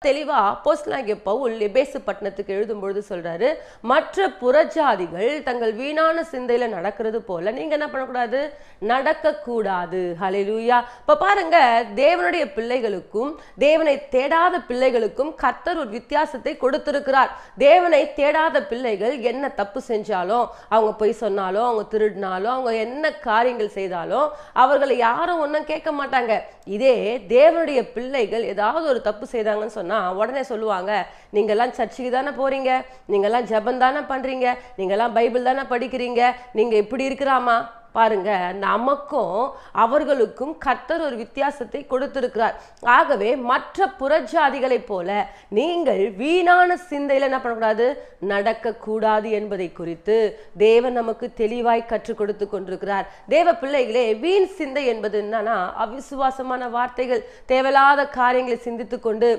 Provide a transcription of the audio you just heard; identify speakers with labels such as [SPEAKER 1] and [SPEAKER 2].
[SPEAKER 1] தெளிவா அப்போஸ்தலனாகிய பவுல் எபேசு பட்டணத்துக்கு எழுதும்பொழுது சொல்றாரு, மற்ற புறஜாதிகள் தங்கள் வீணான சிந்தையில நடக்கிறது போல நீங்க என்ன பண்ணக்கூடாது, நடக்கக்கூடாது. ஹல்லேலூயா. இப்ப பாருங்க, தேவனுடைய பிள்ளைகளுக்கும் தேவனை தேடாத பிள்ளைகளுக்கும் கர்த்தர் ஒரு வித்தியாசத்தை கொடுத்திருக்கிறார். தேவனை தேடாத பிள்ளைகள் என்ன தப்பு செஞ்சாலும், அவங்க பொய் சொன்னாலும், அவங்க திருடினாலும், அவங்க என்ன காரியங்கள் செய்தாலும் அவர்களை யாரும் ஒன்றும் கேட்க மாட்டாங்க. இதே தேவனுடைய பிள்ளைகள் ஏதாவது ஒரு தப்பு செய்தாங்கன்னு சொன்னா உடனே சொல்லுவாங்க, நீங்கெல்லாம் சர்ச்சுக்கு தானே போறீங்க, நீங்கெல்லாம் ஜெபம் தானே பண்றீங்க, நீங்கெல்லாம் பைபிள் தானே படிக்கிறீங்க, நீங்க இப்படி இருக்கிறாமா. பாருங்க, நமக்கும் அவர்களுக்கும் கர்த்தர் ஒரு வித்தியாசத்தை கொடுத்திருக்கிறார். ஆகவே மற்ற புறஜாதிகளை போல நீங்கள் வீணான சிந்தையில என்ன பண்ணக்கூடாது, நடக்கக்கூடாது என்பதை குறித்து தேவன் நமக்கு தெளிவாய் கற்றுக் கொடுத்து கொண்டிருக்கிறார். தேவ பிள்ளைகளே, வீண் சிந்தை என்பது என்னன்னா அவிசுவாசமான வார்த்தைகள், தேவையில்லாத காரியங்களை சிந்தித்து கொண்டு